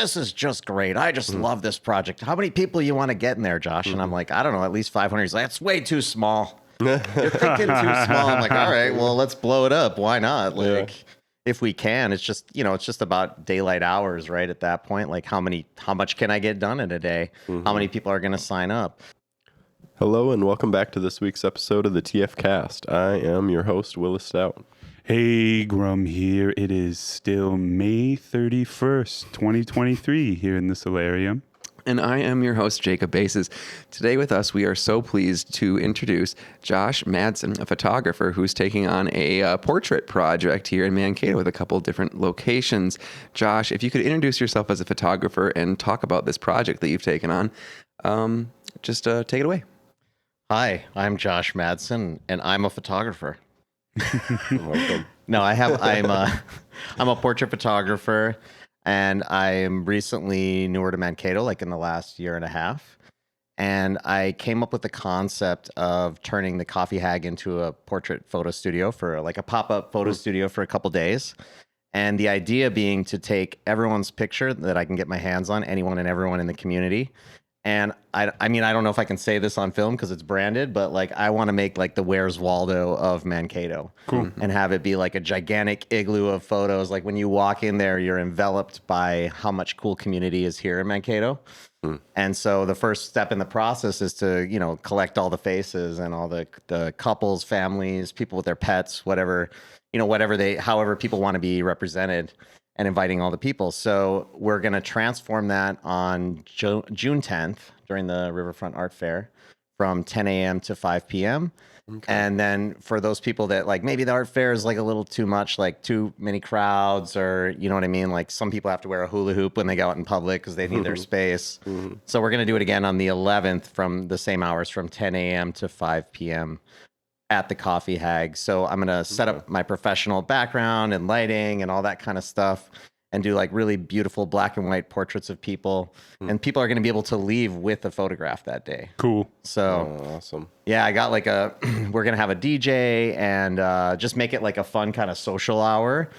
this is just great. I just love this project. How many people you want to get in there, Josh? And I'm like, I don't know, at least 500. He's like, that's way too small. You're thinking too small. I'm like, all right, well, let's blow it up. Why not? Like, if we can, it's just, it's just about daylight hours, right? At that point, like how much can I get done in a day? How many people are going to sign up? Hello and welcome back to this week's episode of the TF Cast. I am your host, Willis Stout. Hey, Grum here. It is still May 31st, 2023 here in the solarium. And I am your host, Jacob Bases. Today with us, we are so pleased to introduce Josh Madson, a photographer who's taking on a portrait project here in Mankato with a couple different locations. Josh, if you could introduce yourself as a photographer and talk about this project that you've taken on, just take it away. Hi, I'm Josh Madson, and I'm a photographer. No, I'm a portrait photographer, and I'm recently newer to Mankato, like in the last year and a half. And I came up with the concept of turning the Coffee Hag into a portrait photo studio for like a pop-up photo studio for a couple days. And the idea being to take everyone's picture that I can get my hands on, anyone and everyone in the community. And I mean, I don't know if I can say this on film because it's branded, but like I want to make like the Where's Waldo of Mankato. Cool. And have it be like a gigantic igloo of photos. Like when you walk in there, you're enveloped by how much cool community is here in Mankato. And so the first step in the process is to, collect all the faces and all the couples, families, people with their pets, whatever, however people want to be represented, and inviting all the people. So we're going to transform that on June 10th during the Riverfront Art Fair from 10 a.m. to 5 p.m. Okay. And then for those people that like, maybe the art fair is like a little too much, like too many crowds, or you know what I mean? Like some people have to wear a hula hoop when they go out in public because they need their space. So we're going to do it again on the 11th from the same hours from 10 a.m. to 5 p.m. at the Coffee Hag. So I'm going to set up my professional background and lighting and all that kind of stuff and do like really beautiful black and white portraits of people. And people are going to be able to leave with a photograph that day. Cool. So Awesome. Yeah, I got like we're going to have a DJ and just make it like a fun kind of social hour.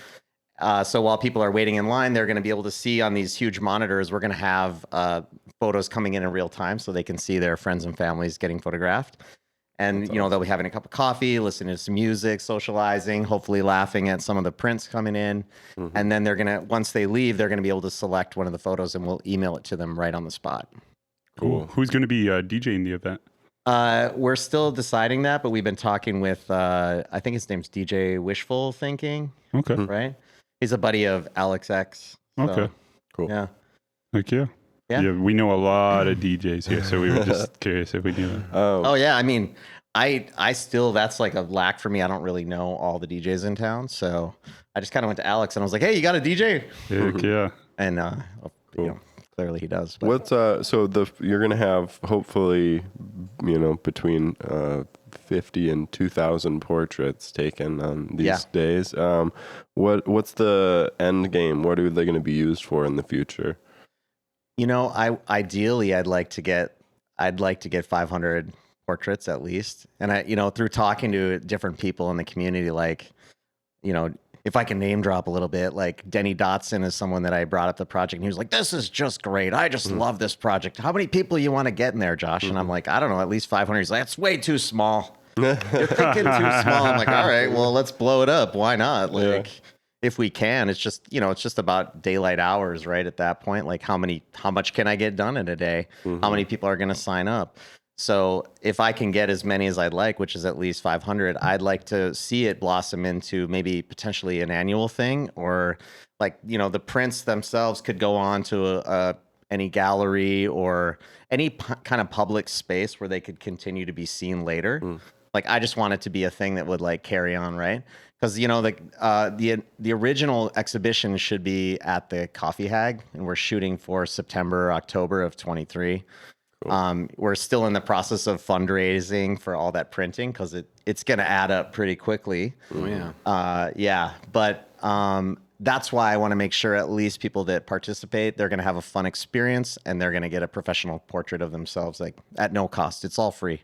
So while people are waiting in line, they're going to be able to see on these huge monitors, we're going to have photos coming in real time so they can see their friends and families getting photographed. And, they'll be having a cup of coffee, listening to some music, socializing, hopefully laughing at some of the prints coming in. And then once they leave, they're going to be able to select one of the photos and we'll email it to them right on the spot. Cool. Who's going to be DJing the event? We're still deciding that, but we've been talking with, I think his name's DJ Wishful Thinking. Okay. Right? He's a buddy of Alex X. So, okay. Cool. Yeah. Heck yeah. Yeah, we know a lot of DJs here, so we were just curious if we knew that. Oh yeah, I mean, I still, that's like a lack for me. I don't really know all the DJs in town, so I just kind of went to Alex and I was like, "Hey, you got a DJ?" Heck yeah. And clearly he does. But. What's you're gonna have hopefully, between 50 and 2,000 portraits taken on these days. What's the end game? What are they going to be used for in the future? Ideally, I'd like to get 500 portraits at least. And through talking to different people in the community, like, if I can name drop a little bit, like Denny Dotson is someone that I brought up the project and he was like, this is just great. I just love this project. How many people you want to get in there, Josh? And I'm like, I don't know, at least 500. He's like, that's way too small. You're thinking too small. I'm like, all right, well, let's blow it up. Why not? Like, if we can, it's just, it's just about daylight hours, right? At that point, like how much can I get done in a day? How many people are going to sign up? So if I can get as many as I'd like, which is at least 500, I'd like to see it blossom into maybe potentially an annual thing, or like, the prints themselves could go on to any gallery or any kind of public space where they could continue to be seen later. Like, I just want it to be a thing that would like carry on, right? Because the original exhibition should be at the Coffee Hag, and we're shooting for September, October of 23. Cool. We're still in the process of fundraising for all that printing because it's going to add up pretty quickly. Oh yeah. But that's why I want to make sure at least people that participate, they're going to have a fun experience and they're going to get a professional portrait of themselves, like at no cost. It's all free.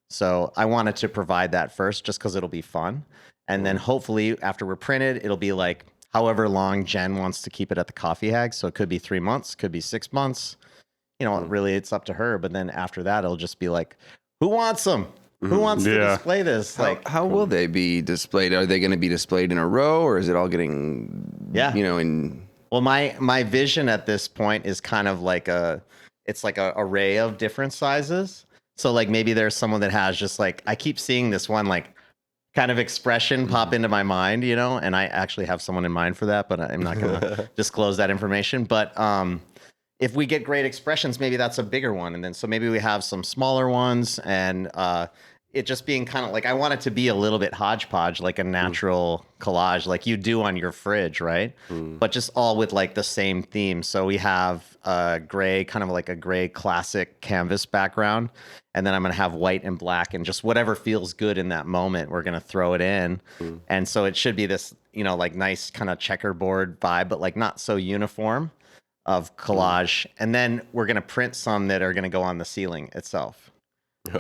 So I wanted to provide that first just because it'll be fun. And then hopefully after we're printed, it'll be like however long Jen wants to keep it at the Coffee Hag. So it could be 3 months, could be 6 months. Really, it's up to her. But then after that, it'll just be like, who wants them? Who wants to display this? How will they be displayed? Are they going to be displayed in a row, or is it all getting, in... Well, my vision at this point is kind of like it's like a array of different sizes. So like maybe there's someone that has just like, I keep seeing this one like kind of expression pop into my mind, and I actually have someone in mind for that, but I'm not going to disclose that information. But if we get great expressions, maybe that's a bigger one. And then so maybe we have some smaller ones, and it just being kind of like, I want it to be a little bit hodgepodge, like a natural collage, like you do on your fridge, right? But just all with like the same theme. So we have a gray, kind of like a gray classic canvas background. And then I'm going to have white and black, and just whatever feels good in that moment, we're going to throw it in. And so it should be this, like nice kind of checkerboard vibe, but like not so uniform of collage. And then we're going to print some that are going to go on the ceiling itself.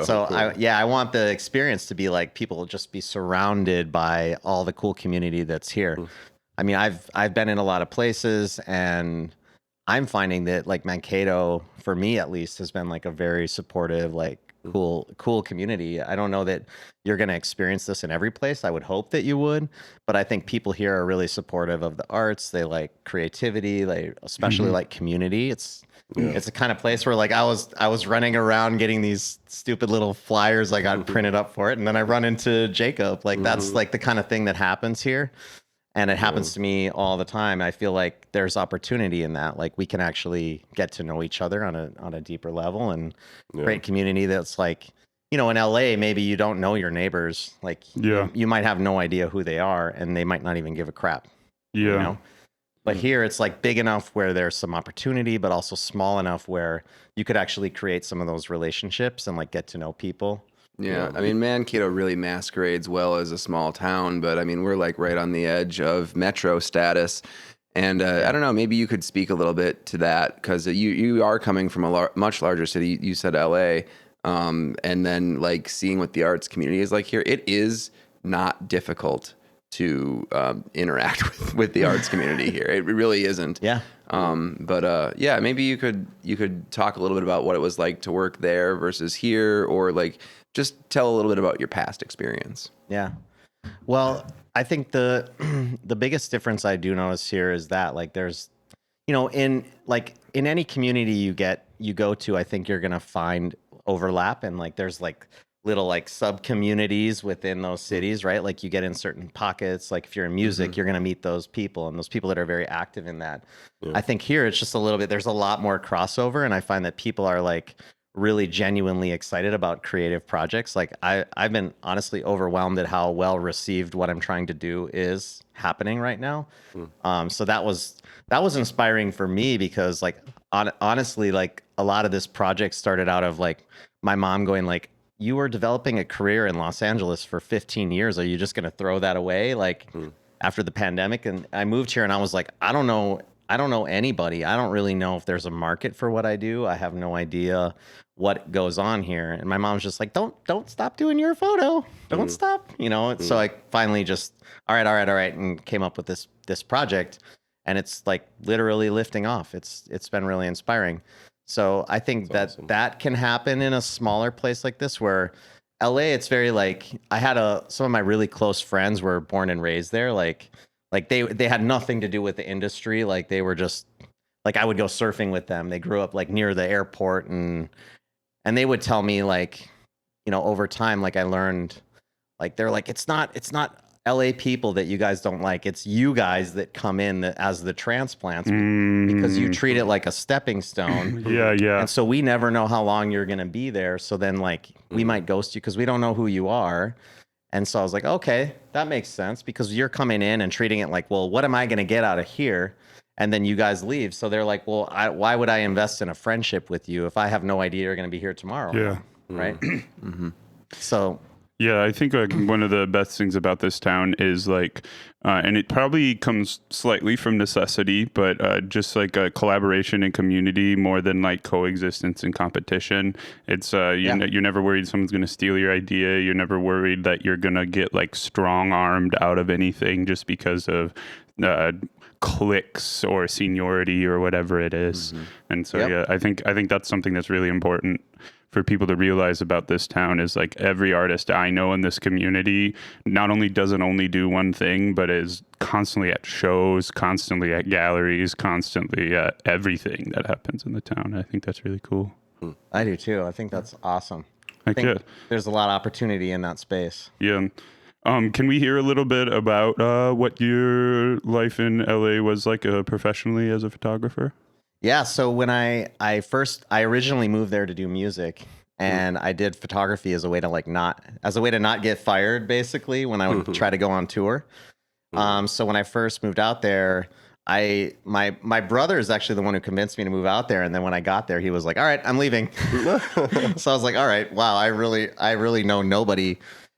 So cool. I want the experience to be like people just be surrounded by all the cool community that's here. I mean, I've been in a lot of places, and I'm finding that like Mankato, for me at least, has been like a very supportive, like cool community. I don't know that you're going to experience this in every place. I would hope that you would, but I think people here are really supportive of the arts. They like creativity, they especially like community. It's a kind of place where like I was running around getting these stupid little flyers I got printed up for it, and then I run into Jacob. Like that's like the kind of thing that happens here. And it happens to me all the time. I feel like there's opportunity in that. Like we can actually get to know each other on a deeper level and create community that's like, in LA, maybe you don't know your neighbors. Like you might have no idea who they are, and they might not even give a crap. But here it's like big enough where there's some opportunity, but also small enough where you could actually create some of those relationships and like get to know people. Yeah, I mean, Mankato really masquerades well as a small town, but I mean, we're like right on the edge of metro status. And I don't know, maybe you could speak a little bit to that, because you are coming from a much larger city. You said LA, and then like seeing what the arts community is like here. It is not difficult to interact with the arts community here. It really isn't. Yeah. But maybe you could talk a little bit about what it was like to work there versus here, or like just tell a little bit about your past experience. Yeah. Well, I think the biggest difference I do notice here is that like there's, in any community you go to, I think you're going to find overlap, and like there's like little like sub communities within those cities, right? Like you get in certain pockets, like if you're in music, you're going to meet those people, and those people that are very active in that. I think here it's just a little bit, there's a lot more crossover, and I find that people are like really genuinely excited about creative projects. Like I've been honestly overwhelmed at how well received what I'm trying to do is happening right now. So that was inspiring for me, because like honestly, like a lot of this project started out of like my mom going like, you were developing a career in Los Angeles for 15 years. Are you just going to throw that away? Like after the pandemic? And I moved here and I was like, I don't know anybody. I don't really know if there's a market for what I do. I have no idea what goes on here. And my mom's just like, don't stop doing your photo. Don't stop, So I finally just, all right. And came up with this project, and it's like literally lifting off. It's been really inspiring. So I think that can happen in a smaller place like this, where LA, it's very like, I had some of my really close friends were born and raised there. Like they had nothing to do with the industry. Like they were just like, I would go surfing with them. They grew up like near the airport, and they would tell me like, over time, like I learned, like they're like, it's not LA people that you guys don't like. It's you guys that come in as the transplants, because you treat it like a stepping stone. Yeah. And so we never know how long you're going to be there. So then like we might ghost you because we don't know who you are. And so I was like, okay, that makes sense, because you're coming in and treating it like, well, what am I going to get out of here? And then you guys leave. So they're like, well, why would I invest in a friendship with you if I have no idea you're going to be here tomorrow? Yeah. Right. So. Yeah, I think one of the best things about this town is like, and it probably comes slightly from necessity, but just like a collaboration and community more than like coexistence and competition. It's you're never worried someone's going to steal your idea. You're never worried that you're going to get like strong armed out of anything just because of cliques or seniority or whatever it is. And so, Yep. yeah, I think that's something that's really important for people to realize about this town is like every artist I know in this community not only doesn't only do one thing, but is constantly at shows, constantly at galleries, constantly at everything that happens in the town. I think that's really cool. I do too. I think that's awesome. I Heck think yeah. there's a lot of opportunity in that space. Yeah. Can we hear a little bit about what your life in LA was like professionally as a photographer? Yeah. So when I originally moved there to do music, and I did photography as a way to not get fired, basically, when I would try to go on tour. So when I first moved out there, my brother is actually the one who convinced me to move out there. And then when I got there, he was like, "All right, I'm leaving." So I was like, "All right, wow, I really know nobody,"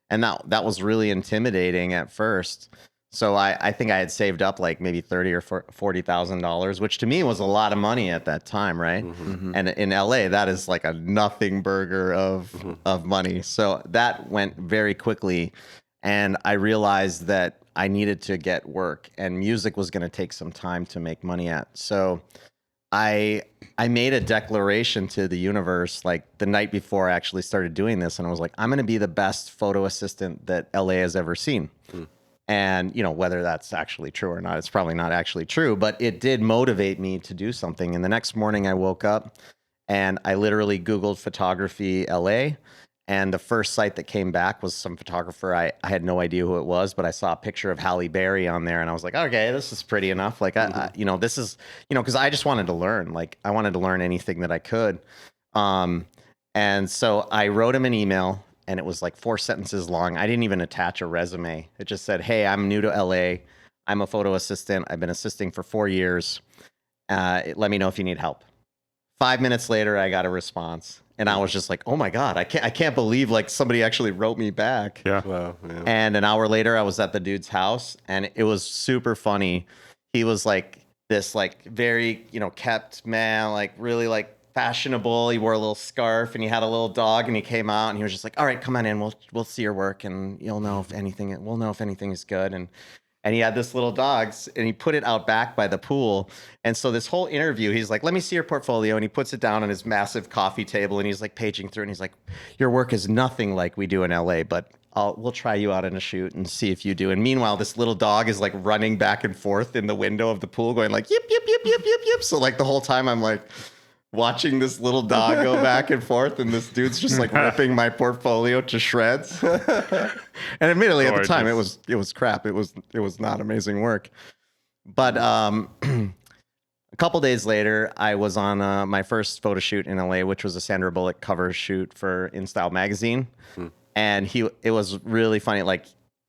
and that was really intimidating at first. So I think I had saved up like maybe $30,000 or $40,000, which to me was a lot of money at that time, right? And in LA, that is like a nothing burger of money. So that went very quickly, and I realized that I needed to get work, and music was going to take some time to make money at. So I made a declaration to the universe like the night before I actually started doing this, and I was like, I'm going to be the best photo assistant that LA has ever seen. And whether that's actually true or not, it's probably not actually true, but it did motivate me to do something. And the next morning I woke up and I literally Googled photography LA. And the first site that came back was some photographer. I had no idea who it was, but I saw a picture of Halle Berry on there, and I was like, okay, this is pretty enough. Like, this is, because I just wanted to learn. Like, I wanted to learn anything that I could. And so I wrote him an email, and it was like 4 sentences long. I didn't even attach a resume. It just said, "Hey, I'm new to LA. I'm a photo assistant. I've been assisting for 4 years. Let me know if you need help." 5 minutes later, I got a response, and I was just like, "Oh my God, I can't believe like somebody actually wrote me back." Yeah. Wow. Yeah. And an hour later, I was at the dude's house, and it was super funny. He was like this like very kept man, like really like fashionable. He wore a little scarf, and he had a little dog, and he came out, and he was just like, "All right, come on in. We'll see your work, and we'll know if anything is good." And he had this little dog, and he put it out back by the pool. And so this whole interview, he's like, "Let me see your portfolio." And he puts it down on his massive coffee table, and he's like paging through, and he's like, "Your work is nothing like we do in LA, but we'll try you out in a shoot and see if you do." And meanwhile, this little dog is like running back and forth in the window of the pool going like, "Yip, yip, yip, yip, yip, yip." So like the whole time I'm like watching this little dog go back and forth, and this dude's just like ripping my portfolio to shreds. And admittedly, at the time, it was crap. It was not amazing work. But a couple days later, I was on my first photo shoot in LA, which was a Sandra Bullock cover shoot for InStyle magazine. And it was really funny. Like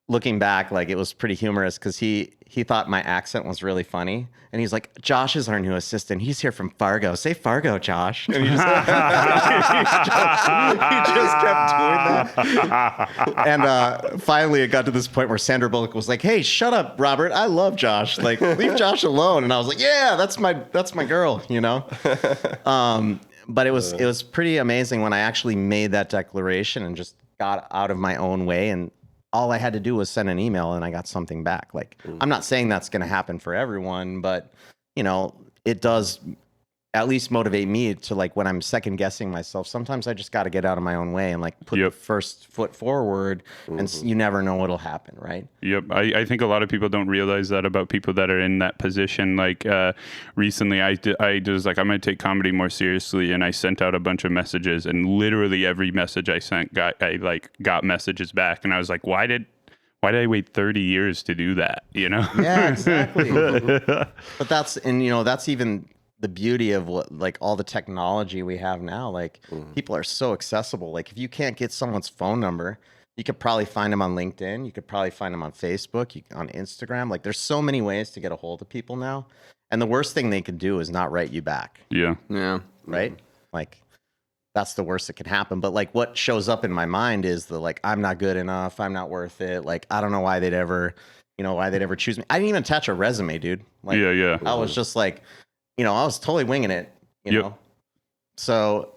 looking back, like it was pretty humorous because he thought my accent was really funny, and he's like, "Josh is our new assistant. He's here from Fargo. Say Fargo, Josh." And he just kept doing that. And finally, it got to this point where Sandra Bullock was like, "Hey, shut up, Robert. I love Josh. Like, leave Josh alone." And I was like, "Yeah, that's my girl," But it was pretty amazing when I actually made that declaration and just got out of my own way, and all I had to do was send an email and I got something back. Like, I'm not saying that's going to happen for everyone, but it does at least motivate me to like when I'm second guessing myself. Sometimes I just got to get out of my own way and like put the first foot forward, and you never know what'll happen, right? Yep. I think a lot of people don't realize that about people that are in that position. Like recently I was like, I'm going to take comedy more seriously. And I sent out a bunch of messages, and literally every message I sent got messages back. And I was like, why did I wait 30 years to do that? Yeah, exactly. But that's even the beauty of what, like all the technology we have now. Like people are so accessible. Like if you can't get someone's phone number, you could probably find them on LinkedIn. You could probably find them on Facebook, on Instagram. Like there's so many ways to get a hold of people now. And the worst thing they could do is not write you back. Yeah. Right? Like that's the worst that can happen. But like what shows up in my mind is the like, I'm not good enough. I'm not worth it. Like, I don't know why they'd ever choose me. I didn't even attach a resume, dude. Like, yeah. I was just like, I was totally winging it, know? So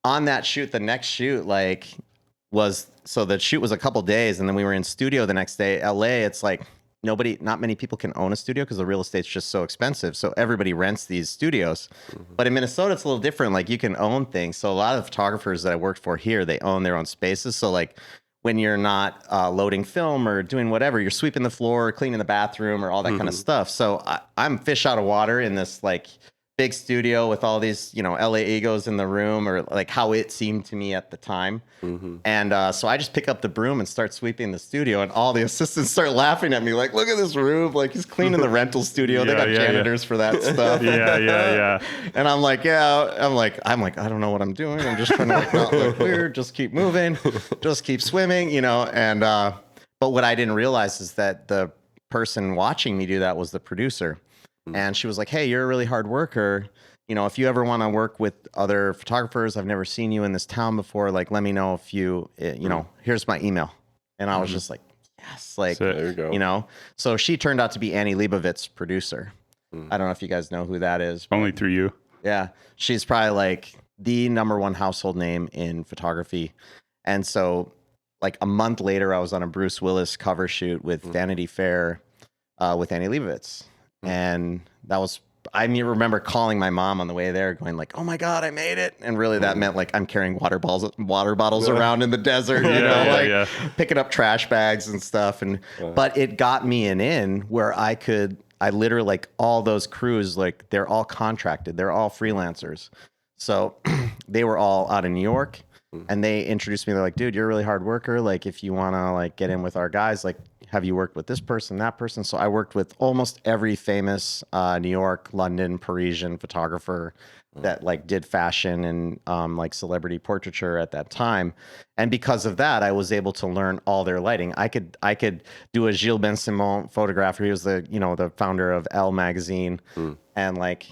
on that shoot, the next shoot, so the shoot was a couple days, and then we were in studio the next day. LA, it's like not many people can own a studio because the real estate's just so expensive. So everybody rents these studios. But in Minnesota, it's a little different. Like you can own things. So a lot of the photographers that I worked for here, they own their own spaces. So like when you're not loading film or doing whatever, you're sweeping the floor, cleaning the bathroom, or all that kind of stuff. So I'm fish out of water in this like big studio with all these, LA egos in the room, or like how it seemed to me at the time. And so I just pick up the broom and start sweeping the studio, and all the assistants start laughing at me like, look at this room. Like he's cleaning the rental studio. They got janitors for that stuff. Yeah. And I'm like, I don't know what I'm doing. I'm just trying to like not look weird. Just keep moving, just keep swimming, and, but what I didn't realize is that the person watching me do that was the producer. And she was like, hey, you're a really hard worker. If you ever want to work with other photographers, I've never seen you in this town before. Like, let me know if here's my email. And I was just like, yes, like, There you go. So she turned out to be Annie Leibovitz's producer. I don't know if you guys know who that is. Only through you. Yeah. She's probably like the number one household name in photography. And so like a month later, I was on a Bruce Willis cover shoot with Vanity Fair with Annie Leibovitz. And that was, I remember calling my mom on the way there going like, oh my God, I made it. And really that meant like I'm carrying water bottles around in the desert, picking up trash bags and stuff. But it got me an in where I literally like all those crews, like they're all contracted. They're all freelancers. So they were all out of New York and they introduced me. They're like, dude, you're a really hard worker. Like if you want to like get in with our guys, like, have you worked with this person, that person? So I worked with almost every famous New York, London, Parisian photographer that like did fashion and like celebrity portraiture at that time. And because of that, I was able to learn all their lighting. I could do a Gilles Ben-Simon photographer. He was the founder of Elle magazine. And like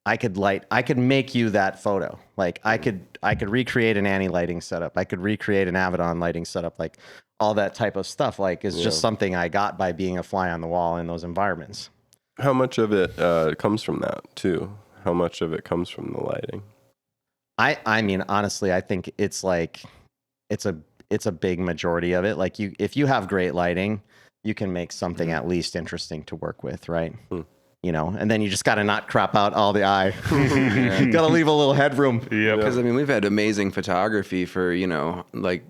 I could make you that photo. Like I could recreate an Annie lighting setup. I could recreate an Avedon lighting setup. Like all that type of stuff, like is just something I got by being a fly on the wall in those environments. How much of it comes from that too? How much of it comes from the lighting? I mean, honestly, I think it's like, it's a big majority of it. Like if you have great lighting, you can make something at least interesting to work with. Right. And then you just got to not crop out all the eye. Got to leave a little headroom. Yeah. Because we've had amazing photography for, like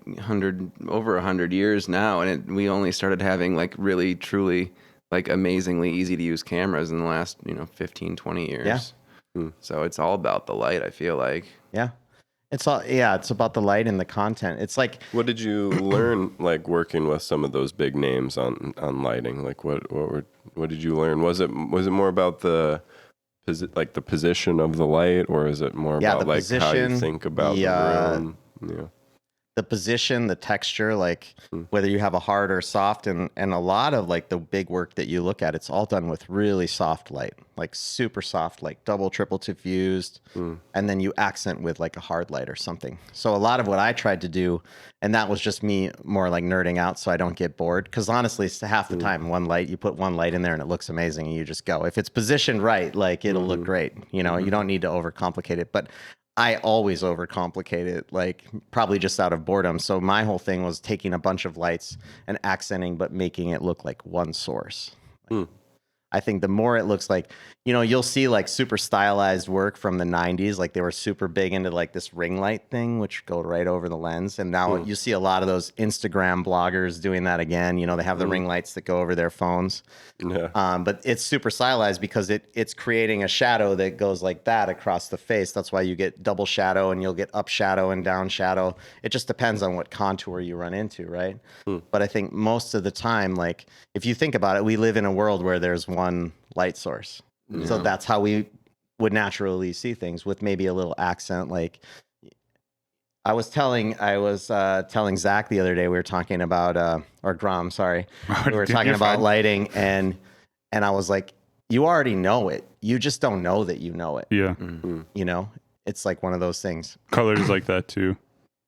over 100 years now. And we only started having like really, truly like amazingly easy to use cameras in the last, 15, 20 years. Yeah. So it's all about the light, I feel like. Yeah. It's about the light and the content. It's like, what did you learn like working with some of those big names on lighting? Like what did you learn? Was it more about the position of the light, or is it more about like position, how you think about the room? Yeah. The position, the texture, like whether you have a hard or soft, and a lot of like the big work that you look at, it's all done with really soft light, like super soft, like double, triple diffused, and then you accent with like a hard light or something. So a lot of what I tried to do, and that was just me more like nerding out so I don't get bored, because honestly, it's half the time you put one light in there and it looks amazing and you just go. If it's positioned right, like it'll look great. You don't need to overcomplicate it, but I always overcomplicate it, like probably just out of boredom. So my whole thing was taking a bunch of lights and accenting, but making it look like one source. I think the more it looks like, you'll see like super stylized work from the 90s. Like they were super big into like this ring light thing, which go right over the lens. And now you see a lot of those Instagram bloggers doing that again. They have the ring lights that go over their phones. Yeah. But it's super stylized because it's creating a shadow that goes like that across the face. That's why you get double shadow and you'll get up shadow and down shadow. It just depends on what contour you run into, right? But I think most of the time, like if you think about it, we live in a world where there's one light source. Yeah. So that's how we would naturally see things, with maybe a little accent. Like I was telling Zach the other day, we were talking about, or Grom, sorry. We were talking about lighting and I was like, you already know it. You just don't know that you know it. Yeah. It's like one of those things. Color is like that too.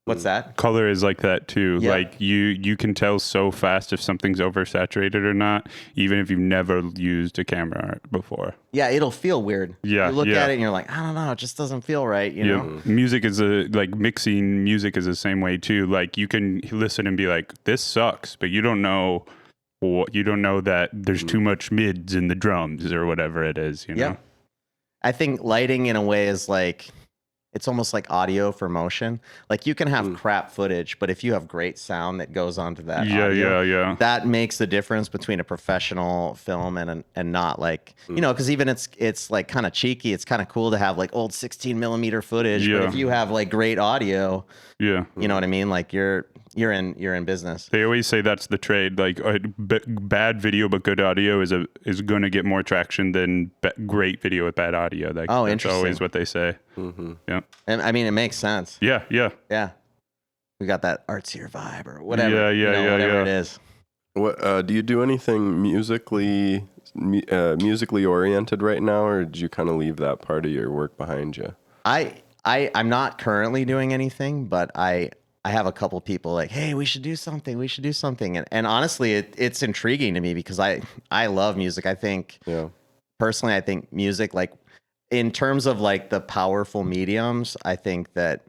What's that? Color is like that too. Yeah. Like you can tell so fast if something's oversaturated or not, even if you've never used a camera before. Yeah, it'll feel weird. Yeah. You look at it and you're like, I don't know, it just doesn't feel right, know? Music is mixing music is the same way too. Like you can listen and be like, this sucks, but you don't know you don't know that there's too much mids in the drums or whatever it is, you know? Yep. I think lighting in a way is like, it's almost like audio for motion. Like you can have crap footage, but if you have great sound that goes onto that audio, that makes the difference between a professional film and not, like, you know, because even it's like kind of cheeky. It's kind of cool to have like old 16mm footage, but if you have like great audio, you know what I mean? Like you're in business. They always say that's the trade. Like bad video but good audio is going to get more traction than great video with bad audio. Like, that's interesting. always what they say. Yeah. And I mean, it makes sense. Yeah. We got that artsier vibe or whatever. Whatever it is. What do you do anything musically oriented right now, or did you kind of leave that part of your work behind you? I'm not currently doing anything, but I have a couple people like, hey, we should do something. And honestly, it's intriguing to me because I love music. I think, personally, I think music, like in terms of like the powerful mediums, I think that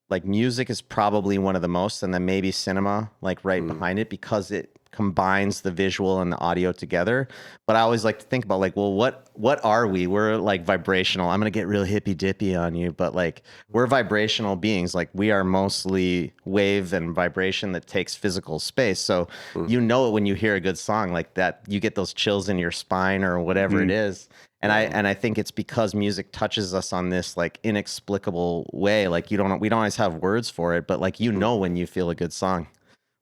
like music is probably one of the most, and then maybe cinema like right behind it, because it combines the visual and the audio together. But I always like to think about like, well, what are we? We're like vibrational. I'm going to get real hippy dippy on you, but like we're vibrational beings. Like we are mostly wave and vibration that takes physical space. So you know it when you hear a good song like that, you get those chills in your spine or whatever it is. And I think it's because music touches us on this like inexplicable way. Like we don't always have words for it, but like, you know, when you feel a good song,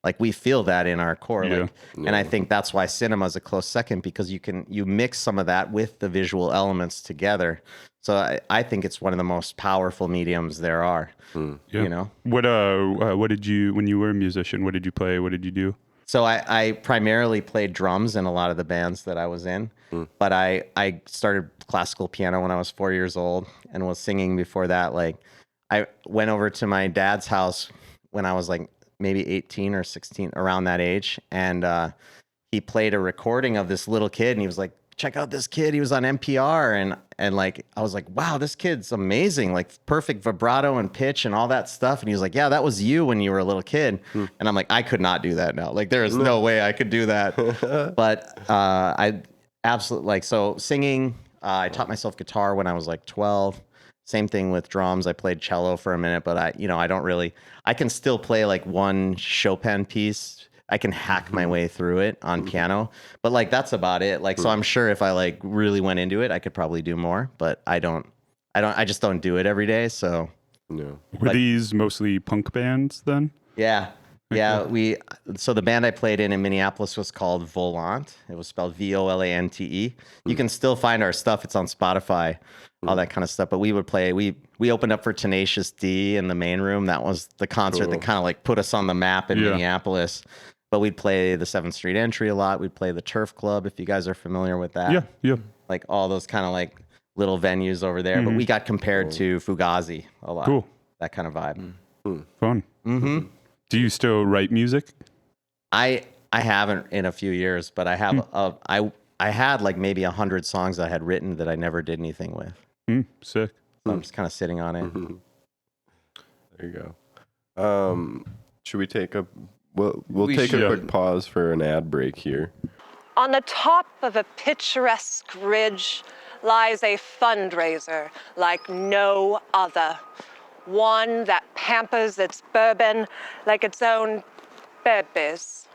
like we feel that in our core. And I think that's why cinema is a close second, because you mix some of that with the visual elements together. So I think it's one of the most powerful mediums there are. You know, what did you, when you were a musician, what did you play? What did you do? So I primarily played drums in a lot of the bands that I was in, but I started classical piano when I was 4 years old and was singing before that. Like I went over to my dad's house when I was like maybe 18 or 16, around that age. And he played a recording of this little kid, and he was like, check out this kid. He was on NPR. And like, I was like, wow, this kid's amazing. Like perfect vibrato and pitch and all that stuff. And he was like, yeah, that was you when you were a little kid. And I'm like, I could not do that now. Like there is no way I could do that. But I absolutely like, so singing, I taught myself guitar when I was like 12. Same thing with drums. I played cello for a minute, but I can still play like one Chopin piece. I can hack my way through it on piano, but like, that's about it. Like, so I'm sure if I like really went into it, I could probably do more, but I just don't do it every day. So were these mostly punk bands then? Yeah. So the band I played in Minneapolis was called Volant. It was spelled Volante. You can still find our stuff. It's on Spotify, all that kind of stuff. But we would play, we opened up for Tenacious D in the main room. That was the concert that kind of like put us on the map in Minneapolis. But we'd play the 7th Street Entry a lot. We'd play the Turf Club, if you guys are familiar with that. Yeah. Like all those kind of like little venues over there. But we got compared to Fugazi a lot. Cool. That kind of vibe. Fun. Do you still write music? I haven't in a few years, but I have. I had like maybe 100 songs I had written that I never did anything with. Sick. So I'm just kind of sitting on it. There you go. Should we take a? We'll take a quick pause for an ad break here. On the top of a picturesque ridge lies a fundraiser like no other. One that pampers its bourbon like its own bebes.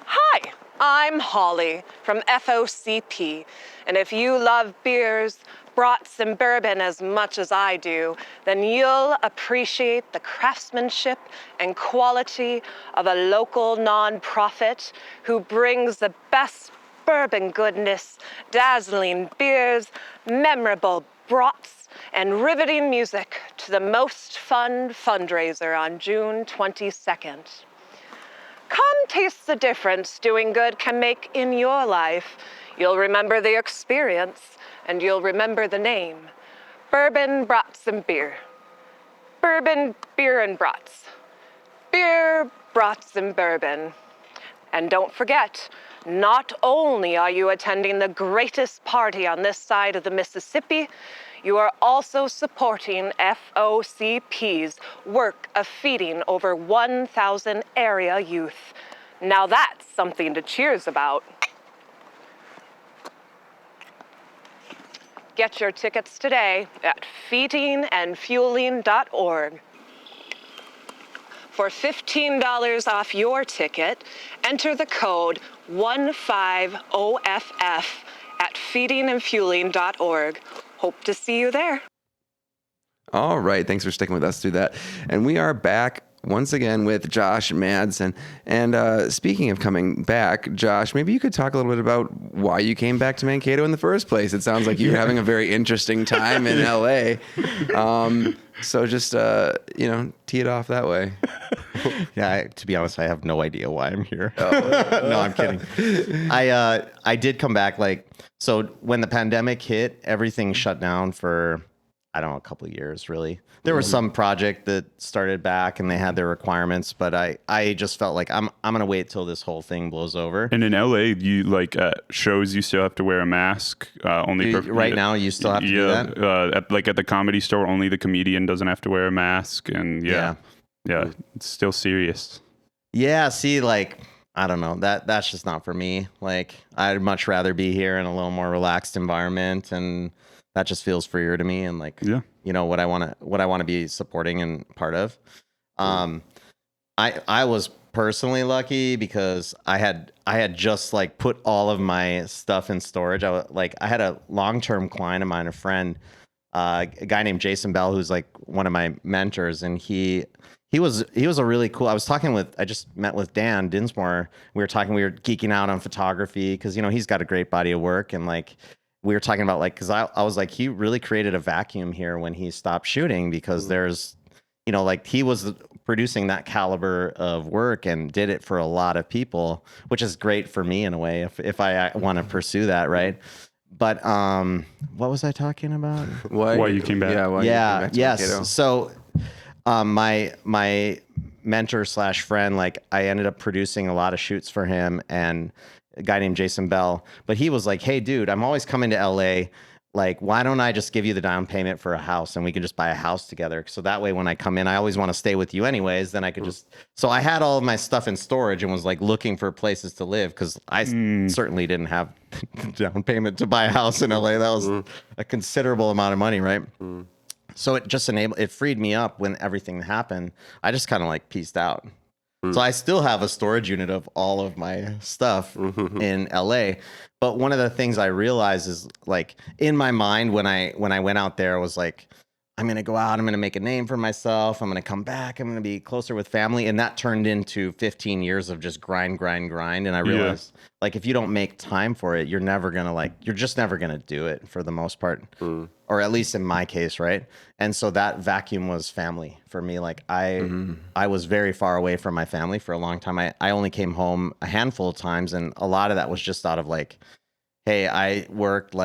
Hi, I'm Holly from FOCP, and if you love beers, brats, and bourbon as much as I do, then you'll appreciate the craftsmanship and quality of a local nonprofit who brings the best bourbon goodness, dazzling beers, memorable brats, and riveting music to the most fun fundraiser on June 22nd. Come taste the difference doing good can make in your life. You'll remember the experience, and you'll remember the name. Bourbon, brats, and beer. Bourbon, beer, and brats. Beer, brats, and bourbon. And don't forget, not only are you attending the greatest party on this side of the Mississippi, you are also supporting FOCP's work of feeding over 1,000 area youth. Now that's something to cheers about. Get your tickets today at feedingandfueling.org. For $15 off your ticket, enter the code 150FF at feedingandfueling.org. Hope to see you there. All right. Thanks for sticking with us through that. And we are back once again with Josh Madson. And speaking of coming back, Josh, maybe you could talk a little bit about why you came back to Mankato in the first place. It sounds like you're having a very interesting time in LA. So just, tee it off that way. Yeah, to be honest, I have no idea why I'm here. No, I'm kidding. I did come back so when the pandemic hit, everything shut down for, I don't know, a couple of years, really. There was some project that started back and they had their requirements, but I just felt like I'm going to wait till this whole thing blows over. And in LA, you at shows, you still have to wear a mask. Right now, you still have to do that? At the Comedy Store, only the comedian doesn't have to wear a mask. And yeah, it's still serious. Yeah, see, I don't know. That's just not for me. I'd much rather be here in a little more relaxed environment, and that just feels freer to me, and what I want to be supporting and part of. I was personally lucky because I had just put all of my stuff in storage. I had a long-term client of mine, a friend, a guy named Jason Bell, who's one of my mentors, and he was a really cool. I just met with Dan Dinsmore. We were geeking out on photography because he's got a great body of work, and we were talking about because I was he really created a vacuum here when he stopped shooting, because there's he was producing that caliber of work and did it for a lot of people, which is great for me in a way if I want to pursue that, right? But what was I talking about? Why you came back? Yeah, yes. So my mentor / friend, I ended up producing a lot of shoots for him, and a guy named Jason Bell. But he was like, hey, dude, I'm always coming to LA. Why don't I just give you the down payment for a house and we can just buy a house together? So that way, when I come in, I always want to stay with you anyways. Then I could so I had all of my stuff in storage and was looking for places to live, because I certainly didn't have down payment to buy a house in LA. That was a considerable amount of money, right? So it just it freed me up when everything happened. I just kind of pieced out. So I still have a storage unit of all of my stuff in LA. But one of the things I realized is in my mind when I went out there, I was I'm going to go out, I'm going to make a name for myself, I'm going to come back, I'm going to be closer with family. And that turned into 15 years of just grind. And I realized if you don't make time for it, you're never going to you're just never going to do it for the most part. Or at least in my case, right? And so that vacuum was family for me. I was very far away from my family for a long time. I only came home a handful of times, and a lot of that was just out of hey, I worked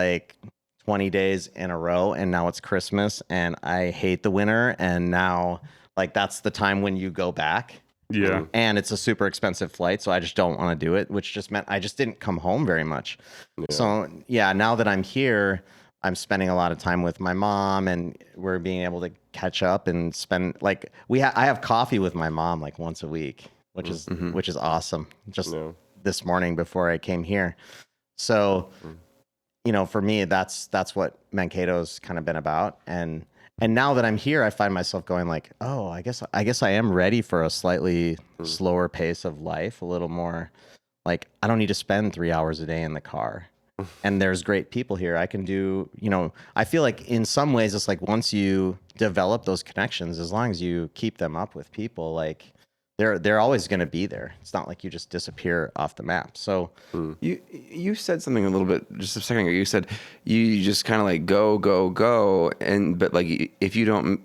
20 days in a row, and now it's Christmas and I hate the winter, and now that's the time when you go back. Yeah. And it's a super expensive flight, so I just don't want to do it, which just meant I just didn't come home very much. So now that I'm here, I'm spending a lot of time with my mom, and we're being able to catch up and spend I have coffee with my mom once a week, which is awesome. Just this morning before I came here. So, for me, that's what Mankato's kind of been about. And now that I'm here, I find myself going oh, I guess I am ready for a slightly slower pace of life, a little more I don't need to spend 3 hours a day in the car. And there's great people here. I can do, I feel in some ways it's once you develop those connections, as long as you keep them up with people, they're always going to be there. It's not like you just disappear off the map. So you said something a little bit just a second ago. You said you just kind of go, and but if you don't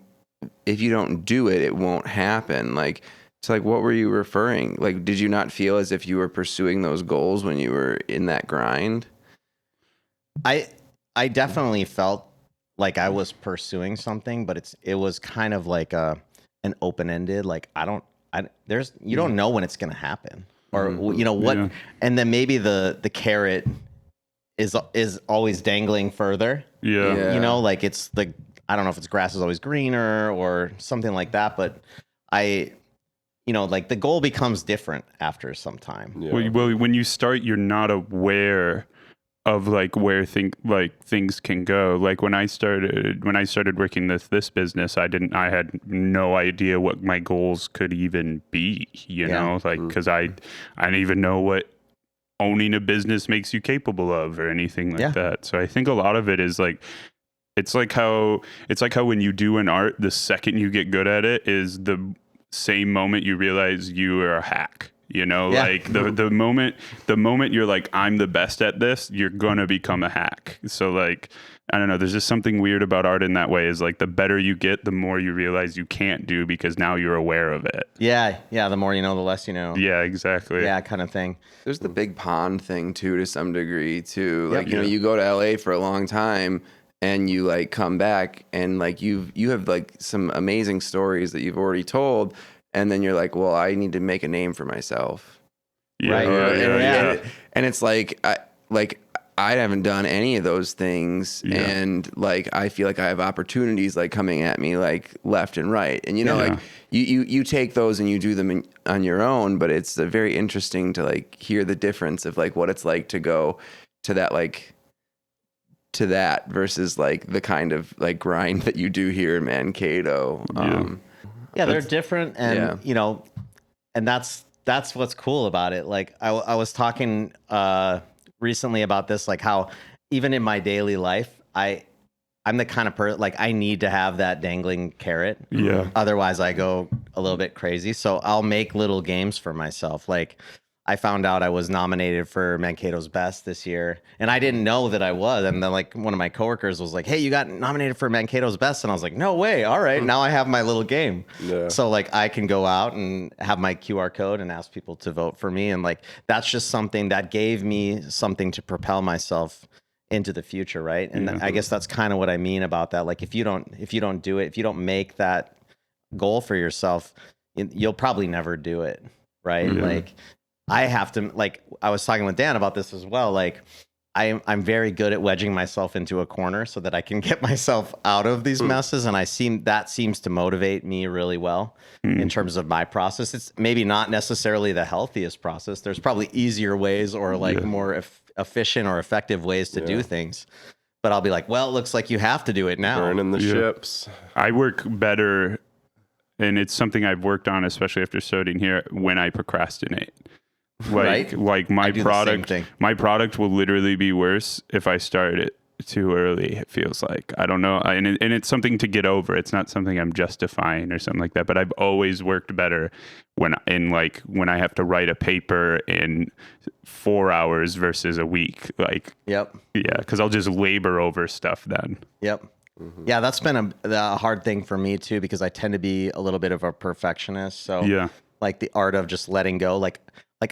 do it, it won't happen. So what were you referring? Did you not feel as if you were pursuing those goals when you were in that grind? I definitely felt like I was pursuing something, but it was kind of an open-ended, you don't know when it's going to happen, or what, and then maybe the carrot is always dangling further. It's I don't know if it's grass is always greener or something like that, but I like the goal becomes different after some time. Yeah. Well, when you start, you're not aware of like where things can go. Like when I started working this business, I had no idea what my goals could even be, you know, like, cause I didn't even know what owning a business makes you capable of or anything like that. So I think a lot of it is like, it's like how when you do an art, the second you get good at it is the same moment you realize you are a hack. You know, like the moment you're like, I'm the best at this, you're gonna become a hack. So like, I don't know, there's just something weird about art in that way, is like the better you get, the more you realize you can't do because now you're aware of it. Yeah. The more you know, the less you know. Yeah, exactly. Yeah, kind of thing. There's the big pond thing too, to some degree too. Like, you know, you go to LA for a long time and you like come back and like you have like some amazing stories that you've already told. And then you're like, well, I need to make a name for myself. Yeah, Right. And it's like, I haven't done any of those things. Yeah. And like, I feel like I have opportunities like coming at me like left and right. And, you know, like you take those and you do them on your own, but it's very interesting to like hear the difference of like what it's like to go to that, like, to that versus like the kind of like grind that you do here in Mankato. Yeah, they're different, and you know, and that's what's cool about it. Like I was talking recently about this, like how even in my daily life, I'm the kind of person, like I need to have that dangling carrot. Yeah. Otherwise, I go a little bit crazy. So I'll make little games for myself. Like I found out I was nominated for Mankato's Best this year, and I didn't know that I was. And then like one of my coworkers was like, "Hey, you got nominated for Mankato's Best," and I was like, "No way! All right, now I have my little game." Yeah. So like I can go out and have my QR code and ask people to vote for me, and like that's just something that gave me something to propel myself into the future, right? And I guess that's kind of what I mean about that. Like if you don't do it, if you don't make that goal for yourself, you'll probably never do it, right? Like I have to, like I was talking with Dan about this as well. Like I'm very good at wedging myself into a corner so that I can get myself out of these messes. And that seems to motivate me really well in terms of my process. It's maybe not necessarily the healthiest process. There's probably easier ways or like more efficient or effective ways to do things. But I'll be like, well, it looks like you have to do it now. Burning the ships. I work better, and it's something I've worked on, especially after starting here, when I procrastinate. Like my product will literally be worse if I start it too early. It feels like, I don't know, and it's something to get over. It's not something I'm justifying or something like that. But I've always worked better when I have to write a paper in 4 hours versus a week. Like, because I'll just labor over stuff then. Yeah, that's been a hard thing for me too, because I tend to be a little bit of a perfectionist. So like the art of just letting go. Like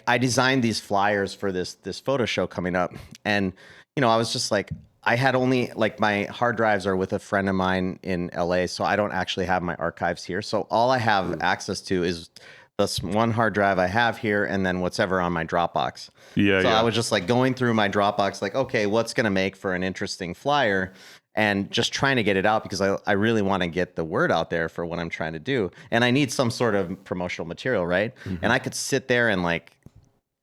I designed these flyers for this photo show coming up, and you know, I was just like, I had only like my hard drives are with a friend of mine in LA, so I don't actually have my archives here. So all I have access to is this one hard drive I have here, and then what's ever on my Dropbox. I was just like going through my Dropbox, like, okay, what's gonna make for an interesting flyer? And just trying to get it out because I really want to get the word out there for what I'm trying to do. And I need some sort of promotional material, right? And I could sit there and like,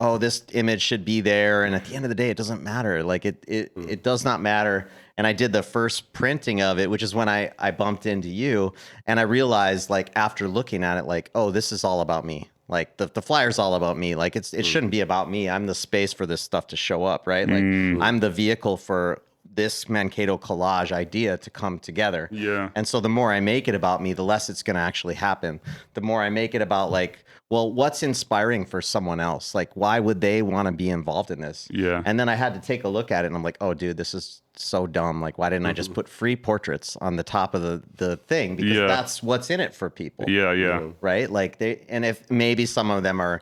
oh, this image should be there. And at the end of the day, it doesn't matter. Like it does not matter. And I did the first printing of it, which is when I bumped into you. And I realized, like, after looking at it, like, oh, this is all about me. Like the flyer's all about me. Like it shouldn't be about me. I'm the space for this stuff to show up, right? Like I'm the vehicle for this Mankato collage idea to come together. Yeah. And so the more I make it about me, the less it's going to actually happen. The more I make it about like, well, what's inspiring for someone else? Like, why would they want to be involved in this? Yeah. And then I had to take a look at it and I'm like, oh, dude, this is so dumb. Like, why didn't I just put free portraits on the top of the thing? Because that's what's in it for people. Yeah. Right? Like and if maybe some of them are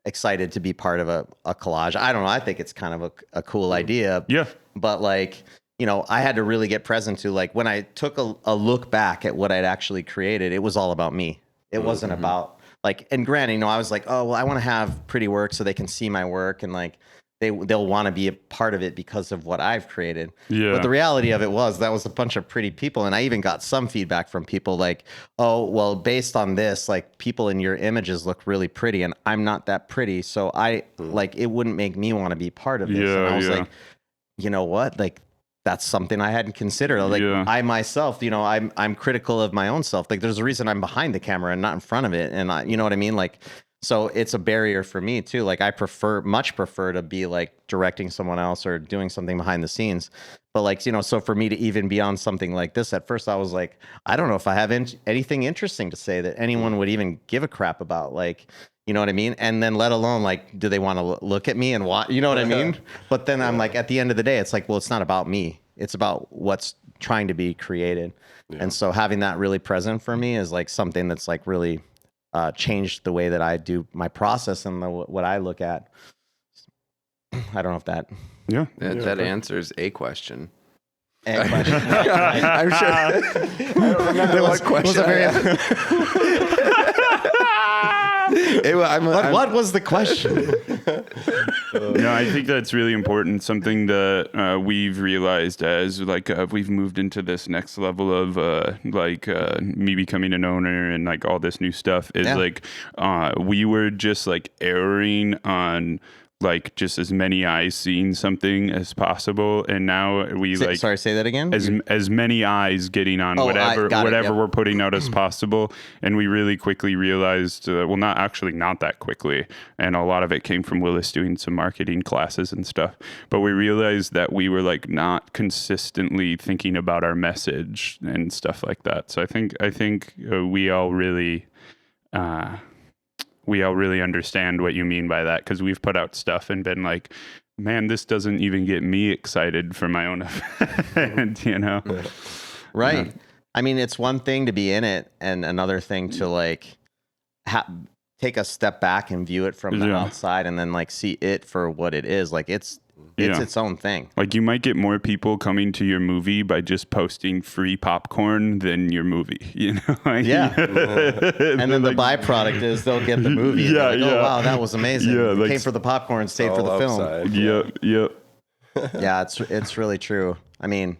excited to be part of a collage. I don't know. I think it's kind of a cool idea. Yeah. But like, you know, I had to really get present to, like, when I took a look back at what I'd actually created, it was all about me. It wasn't about like, and granted, you know, I was like, oh, well, I want to have pretty work so they can see my work. And like, they'll want to be a part of it because of what I've created. Yeah. But the reality of it was that was a bunch of pretty people. And I even got some feedback from people like, oh, well, based on this, like people in your images look really pretty and I'm not that pretty. So like, it wouldn't make me want to be part of this. Yeah, and I was yeah. like, you know what? Like, that's something I hadn't considered. Like Yeah. I myself, I'm critical of my own self. Like there's a reason I'm behind the camera and not in front of it. And you know what I mean? Like, so it's a barrier for me too. Like I much prefer to be like directing someone else or doing something behind the scenes. But like, so for me to even be on something like this, at first I was like, I don't know if I have anything interesting to say that anyone would even give a crap about. Like, you know what I mean? And then let alone like, do they want to look at me and watch? You know what I mean? But then I'm like, at the end of the day, it's like, well, it's not about me. It's about what's trying to be created. And so having that really present for me is like something that's like really changed the way that I do my process and what I look at. I don't know if that. Yeah. That answers a question. I'm sure. I don't remember what question. What was the question? No, I think that's really important. Something that we've realized as like we've moved into this next level of me becoming an owner and like all this new stuff is like we were just like erring on like just as many eyes seeing something as possible, and now we say that again. As many eyes getting on whatever we're putting out as possible, and we really quickly realized, not that quickly, and a lot of it came from Willis doing some marketing classes and stuff. But we realized that we were like not consistently thinking about our message and stuff like that. So I think we all really understand what you mean by that, because we've put out stuff and been like, man, this doesn't even get me excited for my own event, Right. Yeah. I mean, it's one thing to be in it and another thing to like take a step back and view it from the outside and then like see it for what it is. Like it's its own thing. Like you might get more people coming to your movie by just posting free popcorn than your movie, And then the byproduct is they'll get the movie. And like, oh wow, that was amazing. Yeah, came for the popcorn, stayed for the film. Yep. Yeah, it's really true. I mean,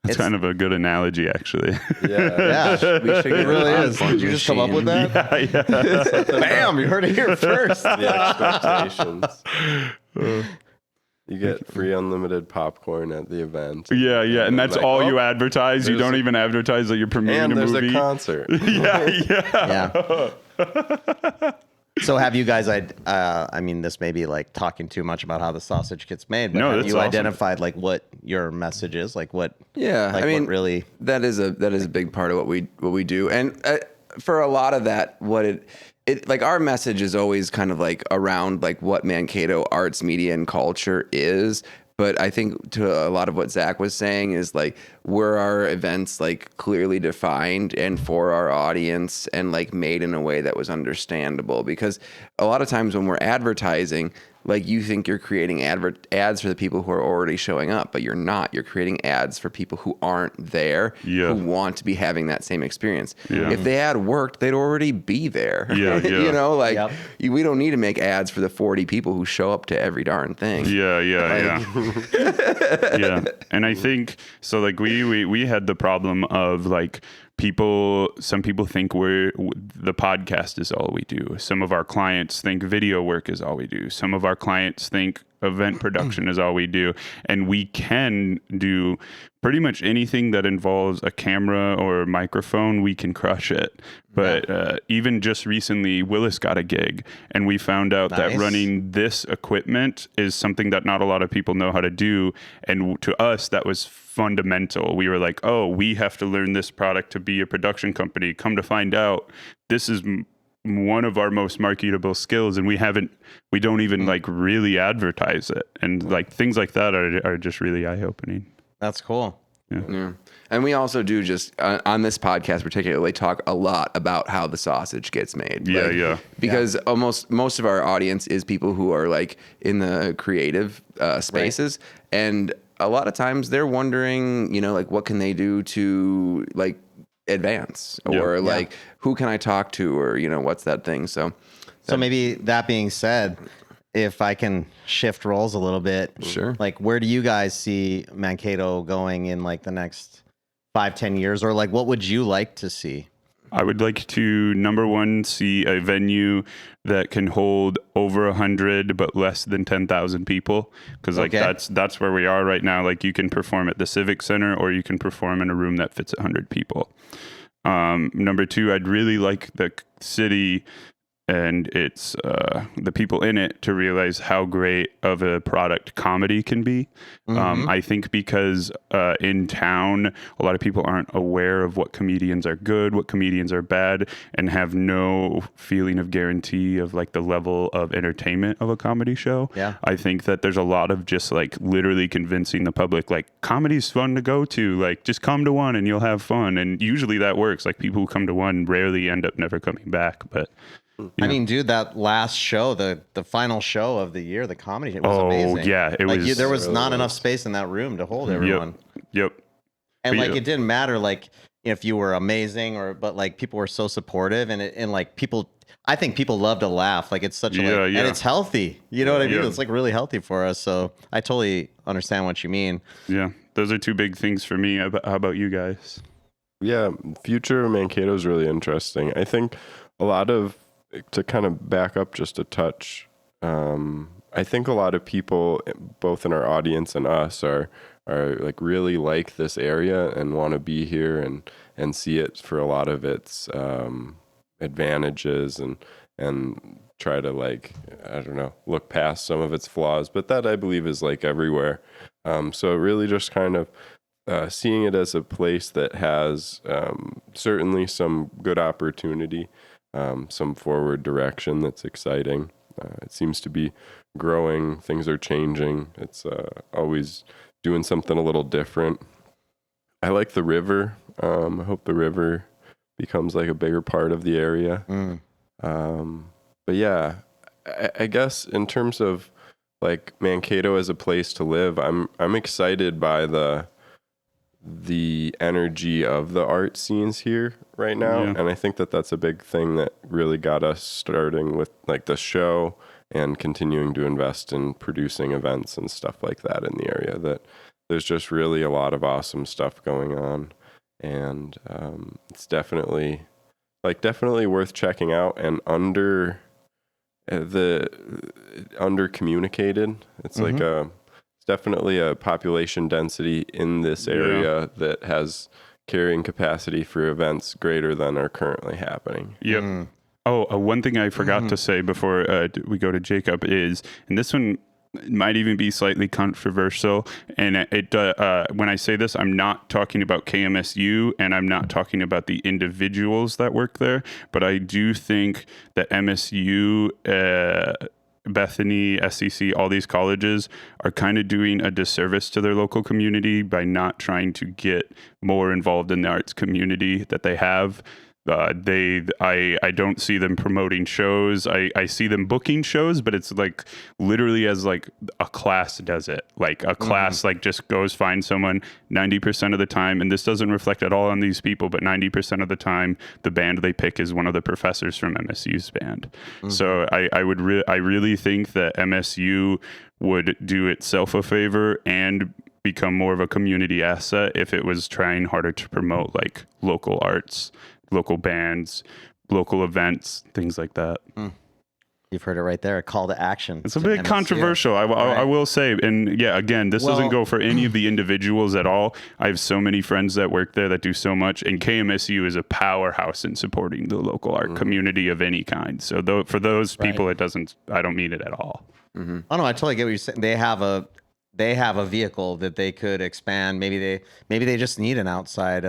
it's kind of a good analogy, actually. Yeah. It really is. Did you just come up with that? Yeah. Bam! You heard it here first. The expectations. You get free unlimited popcorn at the event. Yeah, and that's like, all you advertise. You don't even advertise that you're premiering a movie. And there's a concert. Yeah. So have you guys, I mean, this may be like talking too much about how the sausage gets made, but have you identified like what your message is? Like what? Yeah, like I mean, what really? That is a big part of what we do. And for a lot of that, what it like our message is always kind of like around like what Mankato arts, media, and culture is. But I think to a lot of what Zach was saying is like, were our events like clearly defined and for our audience and like made in a way that was understandable? Because a lot of times when we're advertising, like you think you're creating ads for the people who are already showing up, but you're not. You're creating ads for people who aren't there, who want to be having that same experience. Yeah. If the ad worked, they'd already be there. Yeah. We don't need to make ads for the 40 people who show up to every darn thing. Yeah. And I think, so like we had the problem of like, some people think the podcast is all we do. Some of our clients think video work is all we do. Some of our clients think event production is all we do. And we can do pretty much anything that involves a camera or a microphone, we can crush it. But even just recently, Willis got a gig, and we found out that running this equipment is something that not a lot of people know how to do. And to us, that was fundamental. We were like, oh, we have to learn this product to be a production company. Come to find out, this is one of our most marketable skills, and we don't even like really advertise it. And like things like that are just really eye-opening. That's cool. Yeah. And we also do just on this podcast particularly talk a lot about how the sausage gets made. Because almost most of our audience is people who are like in the creative spaces. Right. And a lot of times they're wondering, like what can they do to like advance or like who can I talk to or, what's that thing? So maybe that being said, if I can shift roles a little bit, Sure. like where do you guys see Mankato going in like the next 5-10 years, or like what would you like to see? I would like to, number one, see a venue that can hold over 100 but less than 10,000 people, because like Okay. that's where we are right now. Like you can perform at the Civic Center or you can perform in a room that fits 100 people. Number two, I'd really like the city and it's the people in it to realize how great of a product comedy can be. I think because in town, a lot of people aren't aware of what comedians are good, what comedians are bad, and have no feeling of guarantee of like the level of entertainment of a comedy show. Yeah. I think that there's a lot of just like literally convincing the public, like comedy's fun to go to, like just come to one and you'll have fun. And usually that works. Like people who come to one rarely end up never coming back, but I mean, dude, that last show, the final show of the year, the comedy, it was amazing. yeah, it like was. there was not enough space in that room to hold everyone. Yep. And But like yeah. it didn't matter like if you were amazing but like people were so supportive and like people, I think people love to laugh. Like it's such a like, and it's healthy. You know what I mean? Yeah. It's like really healthy for us. So I totally understand what you mean. Yeah, those are two big things for me. How about you guys? Yeah, future of Mankato is really interesting. I think a lot of, to kind of back up just a touch, I think a lot of people, both in our audience and us, are like really like this area and want to be here and see it for a lot of its advantages and try to like, I don't know, look past some of its flaws. But that I believe is like everywhere. So really just kind of seeing it as a place that has certainly some good opportunity, some forward direction that's exciting. It seems to be growing. Things are changing. It's always doing something a little different. I like the river. I hope the river becomes like a bigger part of the area. But yeah, I guess in terms of like Mankato as a place to live, I'm excited by the energy of the art scenes here right now. Yeah. And I think that that's a big thing that really got us starting with like the show and continuing to invest in producing events and stuff like that in the area. That there's just really a lot of awesome stuff going on. And it's definitely worth checking out and under communicated. It's like definitely a population density in this area that has carrying capacity for events greater than are currently happening. Yep. Oh, one thing I forgot to say before we go to Jacob is, and this one might even be slightly controversial, and when I say this, I'm not talking about KMSU and I'm not talking about the individuals that work there, but I do think that MSU, Bethany, SEC, all these colleges are kind of doing a disservice to their local community by not trying to get more involved in the arts community that they have. I don't see them promoting shows. I see them booking shows, but it's like literally as like a class does it. Like a class like just goes find someone 90% of the time, and this doesn't reflect at all on these people, but 90% of the time the band they pick is one of the professors from MSU's band. So I really think that MSU would do itself a favor and become more of a community asset if it was trying harder to promote like local arts, local bands, local events, things like that. You've heard it right there. A call to action. It's a to bit MSU. controversial, I will say. And yeah, again, this doesn't go for any of the individuals at all. I have so many friends that work there that do so much. And KMSU is a powerhouse in supporting the local art community of any kind. So for those people, I don't mean it at all. Oh no, I totally get what you're saying. They have a vehicle that they could expand. Maybe they just need an outside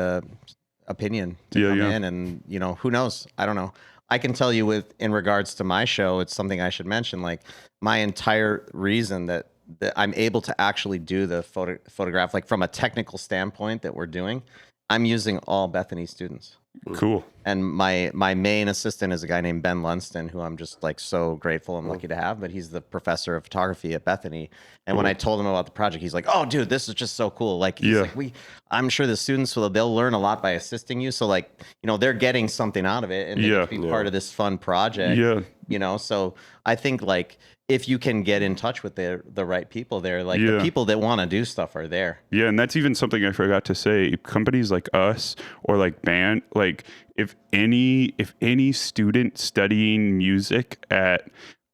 opinion to come in, and who knows? I don't know. I can tell you in regards to my show, it's something I should mention. Like my entire reason that I'm able to actually do the photograph, like from a technical standpoint that we're doing, I'm using all Bethany students. Cool. And my main assistant is a guy named Ben Lunston, who I'm just like so grateful and lucky to have. But he's the professor of photography at Bethany. And when I told him about the project, he's like, "Oh, dude, this is just so cool!" Like, he's like, I'm sure the students they'll learn a lot by assisting you. So like, they're getting something out of it, and they can be part of this fun project. Yeah. So I think like if you can get in touch with the right people there, like the Yeah. people that want to do stuff are there. Yeah, and that's even something I forgot to say. Companies like us or like band, like if any student studying music at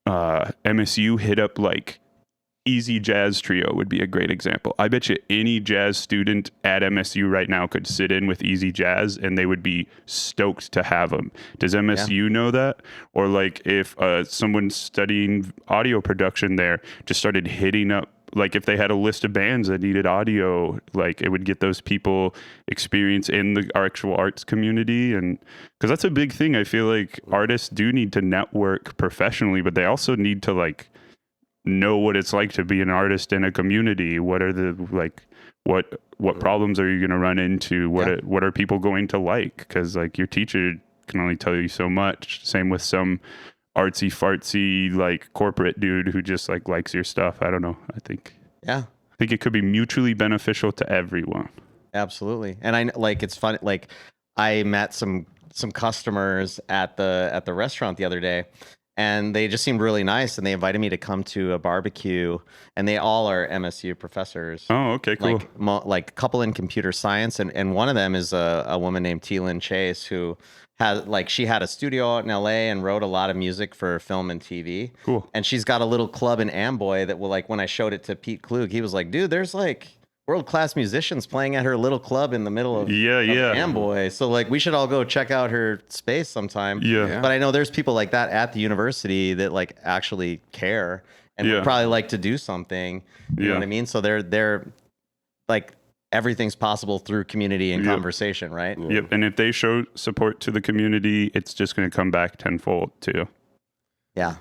MSU hit up like Easy Jazz Trio would be a great example. I bet you any jazz student at MSU right now could sit in with Easy Jazz and they would be stoked to have them. Does MSU know that? Or like if someone studying audio production there just started hitting up, like if they had a list of bands that needed audio, like it would get those people experience in the actual arts community. And because that's a big thing. I feel like artists do need to network professionally, but they also need to like know what it's like to be an artist in a community. What are the like what problems are you going to run into? What are people going to like? Because like your teacher can only tell you so much. Same with some artsy fartsy like corporate dude who just like likes your stuff. I don't know. I think it could be mutually beneficial to everyone. Absolutely. And I like, it's funny, like I met some customers at the restaurant the other day, and they just seemed really nice, and they invited me to come to a barbecue, and they all are MSU professors. Oh, okay, cool. Like a couple in computer science, and one of them is a woman named T-Lynn Chase, who she had a studio out in LA and wrote a lot of music for film and TV. Cool. And she's got a little club in Amboy that will, like, when I showed it to Pete Klug, he was like, dude, there's like world-class musicians playing at her little club in the middle of Amboy. So like we should all go check out her space sometime. Yeah. But I know there's people like that at the university that like actually care and would probably like to do something. You know what I mean? So they're like, everything's possible through community and conversation, right? Yep. And if they show support to the community, it's just going to come back tenfold too. Yeah.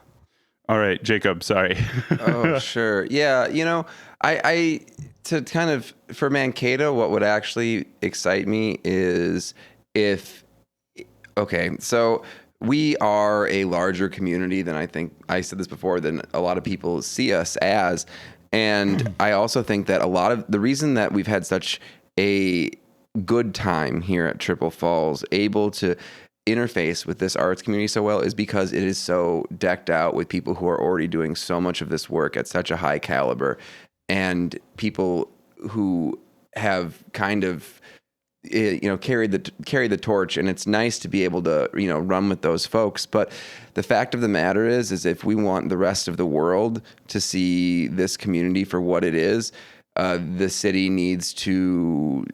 All right, Jacob, sorry. Oh, sure. Yeah. You know, I to kind of, for Mankato, what would actually excite me is so we are a larger community than I think, I said this before, than a lot of people see us as. And I also think that a lot of the reason that we've had such a good time here at Triple Falls, able to interface with this arts community so well, is because it is so decked out with people who are already doing so much of this work at such a high caliber, and people who have kind of carried the torch. And it's nice to be able to run with those folks. But the fact of the matter is if we want the rest of the world to see this community for what it is, the city needs to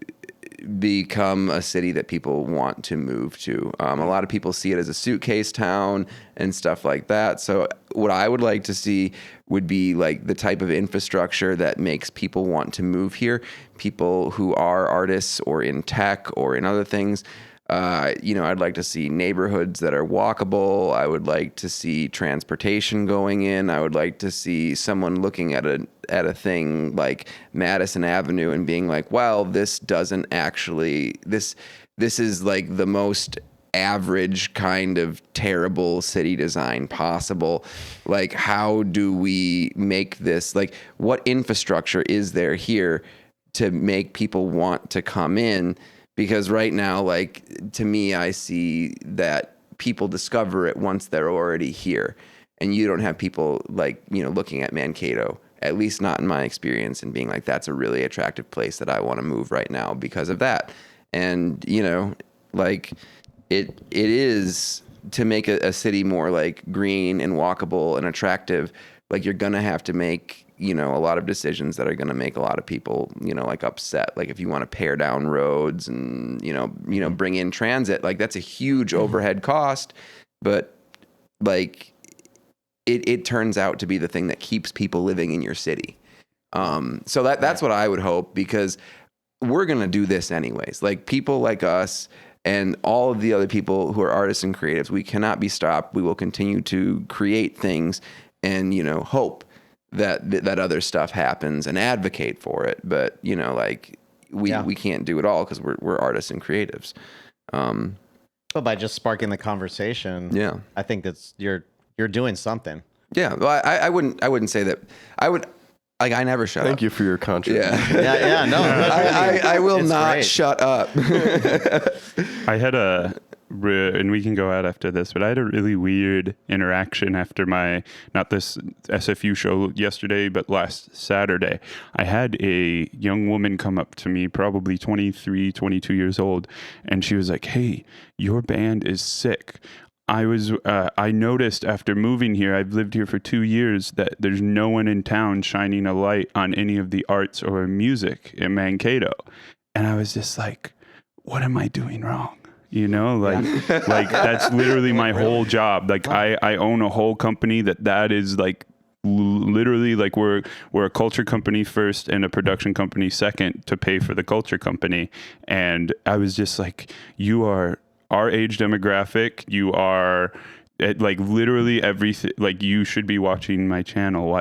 become a city that people want to move to. A lot of people see it as a suitcase town and stuff like that. So what I would like to see would be like the type of infrastructure that makes people want to move here. People who are artists or in tech or in other things. I'd like to see neighborhoods that are walkable. I would like to see transportation going in. I would like to see someone looking at a thing like Madison Avenue and being like, well, this doesn't actually, this is like the most average kind of terrible city design possible. Like, how do we make this, like, what infrastructure is there here to make people want to come in? Because right now, like, to me, I see that people discover it once they're already here. And you don't have people, like, looking at Mankato, at least not in my experience, and being like, that's a really attractive place that I want to move right now because of that. And, like, it is, to make a city more, like, green and walkable and attractive, like, you're going to have to make a lot of decisions that are going to make a lot of people, like, upset. Like, if you want to pare down roads and, bring in transit, like, that's a huge overhead cost, but like it turns out to be the thing that keeps people living in your city. So that's what I would hope, because we're going to do this anyways. Like, people like us and all of the other people who are artists and creatives, we cannot be stopped. We will continue to create things and, hope that other stuff happens and advocate for it. But, like, we can't do it all because we're artists and creatives. But by just sparking the conversation, I think that's you're doing something. Yeah, well, I wouldn't say that. I would, like, I never shut up. Thank you for your contribution. No, I will it's not great. shut up. I had a and we can go out after this, but I had a really weird interaction after not this SFU show yesterday, but last Saturday. I had a young woman come up to me, probably 23, 22 years old, and she was like, "Hey, your band is sick." I noticed after moving here, I've lived here for 2 years, that there's no one in town shining a light on any of the arts or music in Mankato. And I was just like, what am I doing wrong? Like that's literally my whole job. Like I own a whole company that is like literally like we're a culture company first and a production company second to pay for the culture company. And I was just like, you are our age demographic. You are like literally everything. Like you should be watching my channel.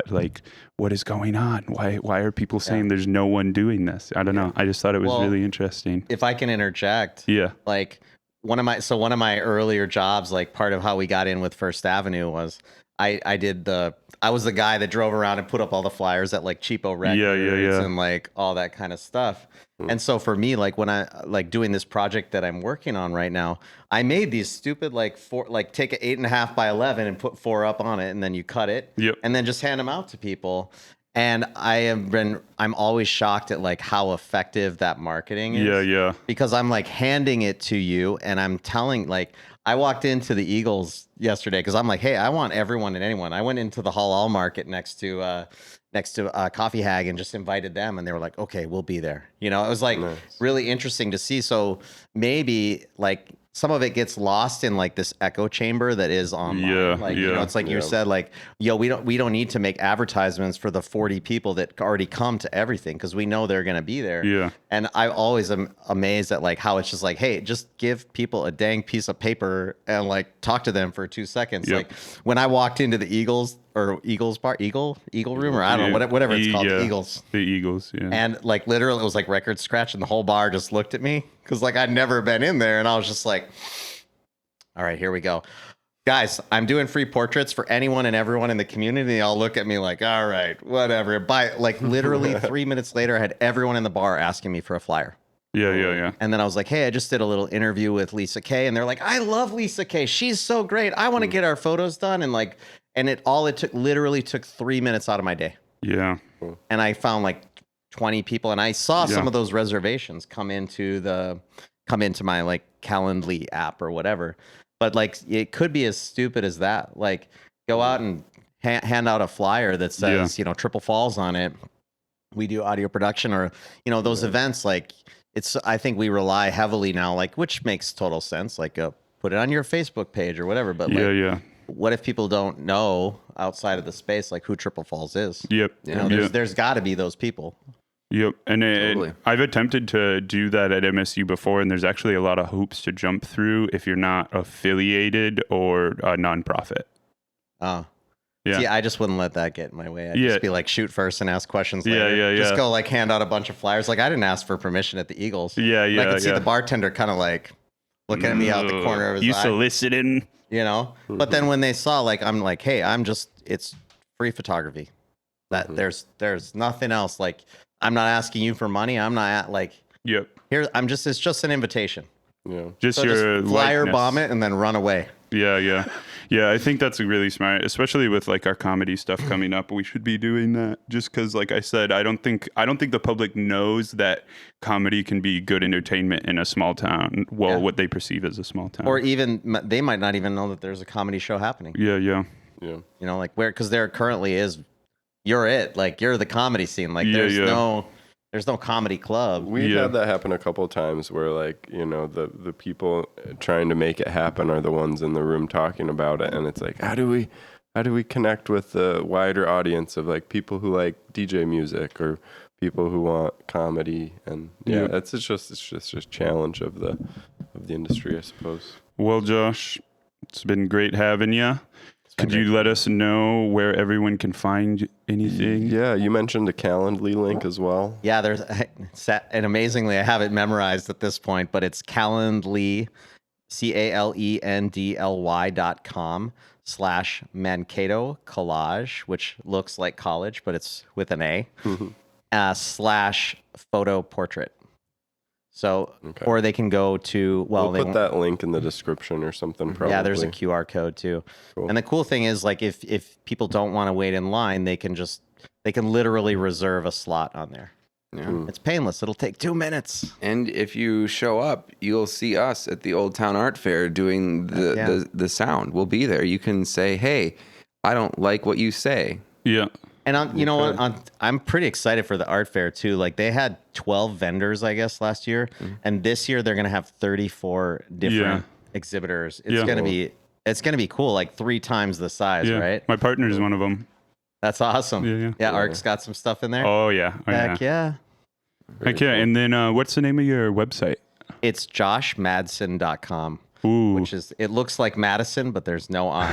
What is going on? Why are people saying there's no one doing this? I don't know. I just thought it was really interesting. If I can interject, like one of my earlier jobs, like part of how we got in with First Avenue was I was the guy that drove around and put up all the flyers at like Cheapo Records and like all that kind of stuff. And so for me, like when I like doing this project that I'm working on right now, I made these stupid take an 8.5 by 11 and put 4 up on it, and then you cut it, and then just hand them out to people. And I'm always shocked at like how effective that marketing is. Yeah. Because I'm like handing it to you, and I'm telling, like, I walked into the Eagles yesterday because I'm like, hey, I want everyone and anyone. I went into the Halal market next to Coffee Hag and just invited them, and they were like, okay, we'll be there. It was like really interesting to see. So maybe like some of it gets lost in like this echo chamber that is online. It's like you said, like, we don't need to make advertisements for the 40 people that already come to everything because we know they're going to be there. Yeah. And I always am amazed at like how it's just like, hey, just give people a dang piece of paper and like talk to them for 2 seconds. Like when I walked into the Eagles room, or I don't know, whatever it's called, the Eagles. Yeah. And like literally it was like record scratch, and the whole bar just looked at me because like I'd never been in there, and I was just like, all right, here we go. Guys, I'm doing free portraits for anyone and everyone in the community. They all look at me like, all right, whatever. By like literally 3 minutes later, I had everyone in the bar asking me for a flyer. Yeah. And then I was like, hey, I just did a little interview with Lisa Kay, and they're like, I love Lisa Kay. She's so great. I want to get our photos done. And like, it literally took 3 minutes out of my day. Yeah. And I found like 20 people, and I saw some of those reservations come into my like Calendly app or whatever. But like, it could be as stupid as that. Like, go out and hand out a flyer that says, Triple Falls on it. We do audio production, or, those events. Like, I think we rely heavily now, like, which makes total sense. Like, put it on your Facebook page or whatever. But what if people don't know outside of the space, like, who Triple Falls is? Yep. There's got to be those people. Yep. And I've attempted to do that at MSU before, and there's actually a lot of hoops to jump through if you're not affiliated or a nonprofit. Oh. Yeah. See, I just wouldn't let that get in my way. I'd just be like, shoot first and ask questions later. Yeah. Just go like hand out a bunch of flyers. Like, I didn't ask for permission at the Eagles. Yeah. And I could see the bartender kind of like looking at me out the corner of his eye. You soliciting? But then when they saw, like, I'm like, hey, it's free photography. That there's nothing else. Like, I'm not asking you for money. I'm not like, it's just an invitation. Yeah. Just your flyer likeness. bomb it and then run away. Yeah. I think that's really smart, especially with like our comedy stuff coming up. We should be doing that just because, like I said, I don't think the public knows that comedy can be good entertainment in a small town. Well, what they perceive as a small town, or even they might not even know that there's a comedy show happening. Yeah. Like because there currently is. You're the comedy scene. Like there's no comedy club. We've had that happen a couple of times where like, the people trying to make it happen are the ones in the room talking about it. And it's like, how do we connect with the wider audience of like people who like DJ music or people who want comedy? And it's just a challenge of the industry, I suppose. Well, Josh, it's been great having you. Could you let us know where everyone can find anything? Yeah, you mentioned a Calendly link as well. Yeah, and amazingly, I have it memorized at this point, but it's Calendly, CALENDLY.com/Mankato collage, which looks like college, but it's with an A, /photo portrait. So, Okay. or they can go to, well, We'll put that link in the description or something, probably. yeah, there's a QR code too. Cool. And the cool thing is, like, if people don't want to wait in line, they can literally reserve a slot on there. Yeah. It's painless. It'll take 2 minutes. And if you show up, you'll see us at the Old Town Art Fair doing the sound. We'll be there. You can say, "Hey, I don't like what you say." Yeah. And you know what? I'm pretty excited for the art fair too. Like, they had 12 vendors, I guess, last year, and this year they're gonna have 34 different exhibitors. It's gonna be cool. Like 3 times the size, right? My partner's one of them. That's awesome. Yeah. Arc's got some stuff in there. Oh yeah. Heck yeah. Heck yeah. And then what's the name of your website? It's joshmadson.com. Ooh. Which is, it looks like Madison, but there's no I.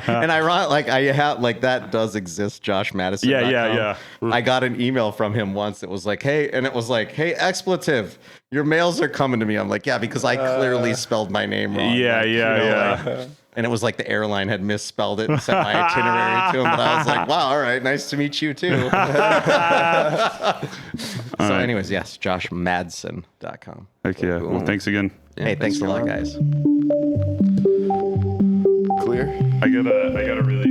And ironic, like, I have, like, that does exist, Josh Madison. Yeah. I got an email from him once. It was like, hey, expletive, your mails are coming to me. I'm like, yeah, because I clearly spelled my name wrong. Yeah. And it was like the airline had misspelled it and sent my itinerary to him. But I was like, wow, all right, nice to meet you too. So anyways, yes, joshmadson.com. Heck yeah. Cool. Well, thanks again. Hey, thanks a lot, guys. Clear? I got a really